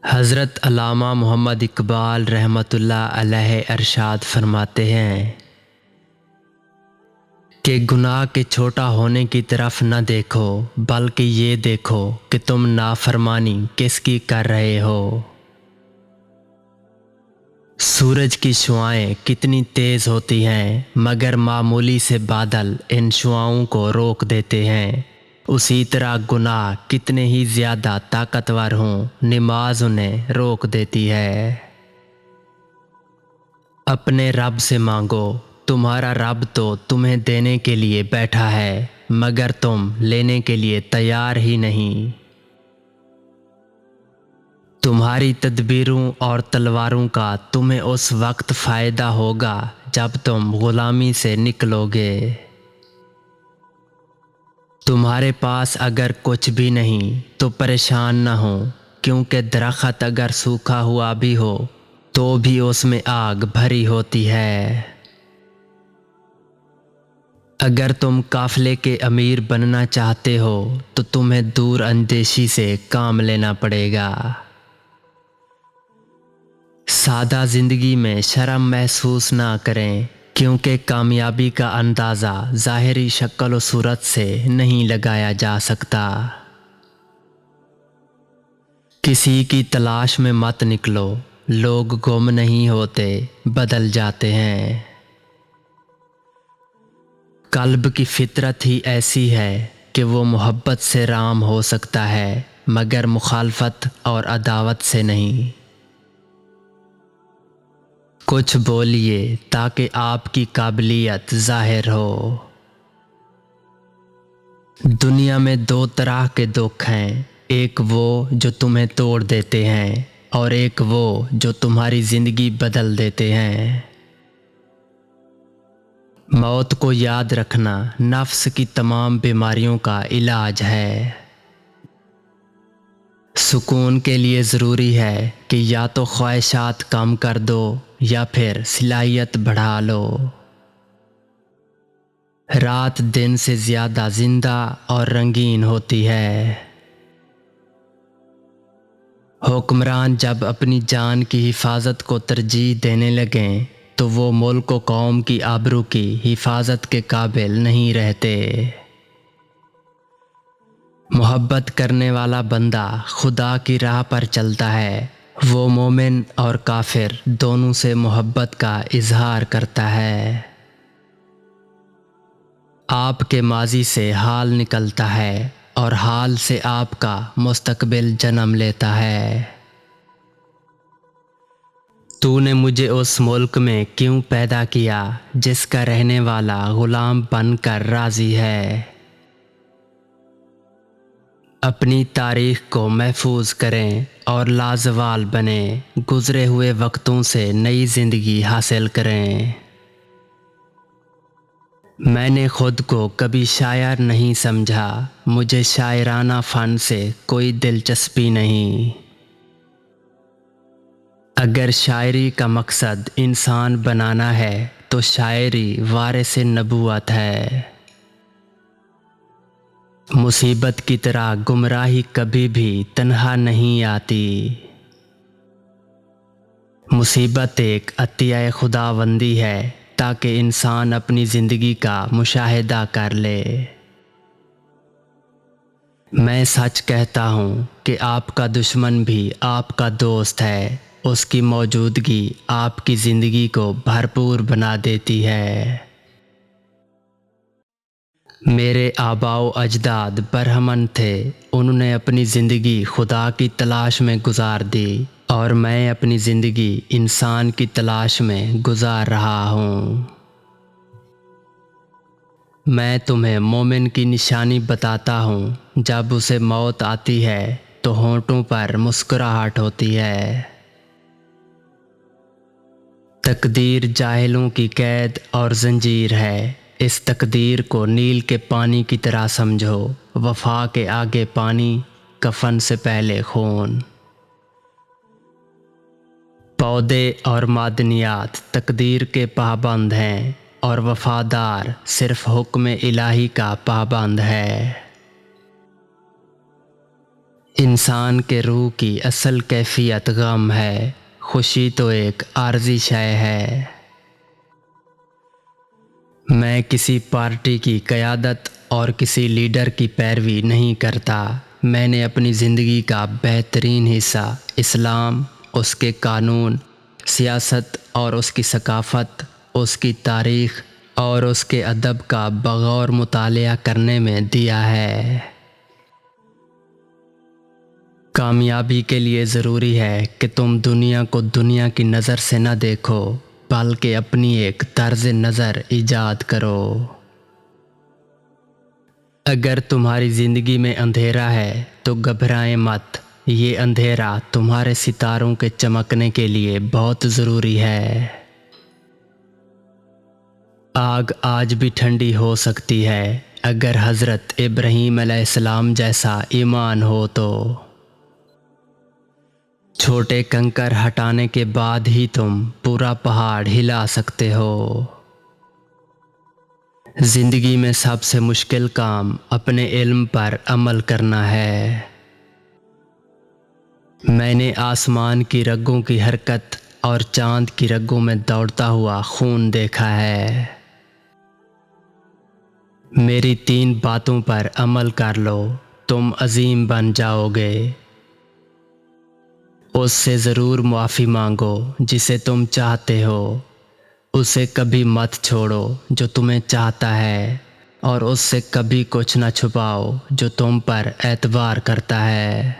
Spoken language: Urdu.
حضرت علامہ محمد اقبال رحمۃ اللہ علیہ ارشاد فرماتے ہیں کہ گناہ کے چھوٹا ہونے کی طرف نہ دیکھو بلکہ یہ دیکھو کہ تم نافرمانی کس کی کر رہے ہو۔ سورج کی شعاعیں کتنی تیز ہوتی ہیں مگر معمولی سے بادل ان شعاؤں کو روک دیتے ہیں، اسی طرح گناہ کتنے ہی زیادہ طاقتور ہوں نماز انہیں روک دیتی ہے۔ اپنے رب سے مانگو، تمہارا رب تو تمہیں دینے کے لیے بیٹھا ہے مگر تم لینے کے لیے تیار ہی نہیں۔ تمہاری تدبیروں اور تلواروں کا تمہیں اس وقت فائدہ ہوگا جب تم غلامی سے نکلو گے۔ تمہارے پاس اگر کچھ بھی نہیں تو پریشان نہ ہو، کیونکہ درخت اگر سوکھا ہوا بھی ہو تو بھی اس میں آگ بھری ہوتی ہے۔ اگر تم قافلے کے امیر بننا چاہتے ہو تو تمہیں دور اندیشی سے کام لینا پڑے گا۔ سادہ زندگی میں شرم محسوس نہ کریں، کیونکہ کامیابی کا اندازہ ظاہری شکل و صورت سے نہیں لگایا جا سکتا۔ کسی کی تلاش میں مت نکلو، لوگ گم نہیں ہوتے، بدل جاتے ہیں۔ قلب کی فطرت ہی ایسی ہے کہ وہ محبت سے رام ہو سکتا ہے مگر مخالفت اور عداوت سے نہیں۔ کچھ بولیے تاکہ آپ کی قابلیت ظاہر ہو۔ دنیا میں دو طرح کے دکھ ہیں، ایک وہ جو تمہیں توڑ دیتے ہیں اور ایک وہ جو تمہاری زندگی بدل دیتے ہیں۔ موت کو یاد رکھنا نفس کی تمام بیماریوں کا علاج ہے۔ سکون کے لیے ضروری ہے کہ یا تو خواہشات کم کر دو یا پھر صلاحیت بڑھا لو۔ رات دن سے زیادہ زندہ اور رنگین ہوتی ہے۔ حکمران جب اپنی جان کی حفاظت کو ترجیح دینے لگیں تو وہ ملک و قوم کی آبرو کی حفاظت کے قابل نہیں رہتے۔ محبت کرنے والا بندہ خدا کی راہ پر چلتا ہے، وہ مومن اور کافر دونوں سے محبت کا اظہار کرتا ہے۔ آپ کے ماضی سے حال نکلتا ہے اور حال سے آپ کا مستقبل جنم لیتا ہے۔ تو نے مجھے اس ملک میں کیوں پیدا کیا جس کا رہنے والا غلام بن کر راضی ہے۔ اپنی تاریخ کو محفوظ کریں اور لازوال بنیں، گزرے ہوئے وقتوں سے نئی زندگی حاصل کریں۔ میں نے خود کو کبھی شاعر نہیں سمجھا، مجھے شاعرانہ فن سے کوئی دلچسپی نہیں۔ اگر شاعری کا مقصد انسان بنانا ہے تو شاعری وارث نبوت ہے۔ مصیبت کی طرح گمراہی کبھی بھی تنہا نہیں آتی۔ مصیبت ایک عطیہ خداوندی ہے تاکہ انسان اپنی زندگی کا مشاہدہ کر لے۔ میں سچ کہتا ہوں کہ آپ کا دشمن بھی آپ کا دوست ہے، اس کی موجودگی آپ کی زندگی کو بھرپور بنا دیتی ہے۔ میرے آباء و اجداد برہمن تھے، انہوں نے اپنی زندگی خدا کی تلاش میں گزار دی اور میں اپنی زندگی انسان کی تلاش میں گزار رہا ہوں۔ میں تمہیں مومن کی نشانی بتاتا ہوں، جب اسے موت آتی ہے تو ہونٹوں پر مسکراہٹ ہوتی ہے۔ تقدیر جاہلوں کی قید اور زنجیر ہے، اس تقدیر کو نیل کے پانی کی طرح سمجھو، وفا کے آگے پانی، کفن سے پہلے خون۔ پودے اور معدنیات تقدیر کے پابند ہیں اور وفادار صرف حکم الہی کا پابند ہے۔ انسان کے روح کی اصل کیفیت غم ہے، خوشی تو ایک عارضی شے ہے۔ میں کسی پارٹی کی قیادت اور کسی لیڈر کی پیروی نہیں کرتا۔ میں نے اپنی زندگی کا بہترین حصہ اسلام، اس کے قانون، سیاست اور اس کی ثقافت، اس کی تاریخ اور اس کے ادب کا بغور مطالعہ کرنے میں دیا ہے۔ کامیابی کے لیے ضروری ہے کہ تم دنیا کو دنیا کی نظر سے نہ دیکھو، بلکہ اپنی ایک طرز نظر ایجاد کرو۔ اگر تمہاری زندگی میں اندھیرا ہے تو گھبرائیں مت، یہ اندھیرا تمہارے ستاروں کے چمکنے کے لیے بہت ضروری ہے۔ آگ آج بھی ٹھنڈی ہو سکتی ہے اگر حضرت ابراہیم علیہ السلام جیسا ایمان ہو تو۔ چھوٹے کنکر ہٹانے کے بعد ہی تم پورا پہاڑ ہلا سکتے ہو۔ زندگی میں سب سے مشکل کام اپنے علم پر عمل کرنا ہے۔ میں نے آسمان کی رگوں کی حرکت اور چاند کی رگوں میں دوڑتا ہوا خون دیکھا ہے۔ میری 3 باتوں پر عمل کر لو، تم عظیم بن جاؤ گے۔ اس سے ضرور معافی مانگو جسے تم چاہتے ہو، اسے کبھی مت چھوڑو جو تمہیں چاہتا ہے، اور اس سے کبھی کچھ نہ چھپاؤ جو تم پر اعتبار کرتا ہے۔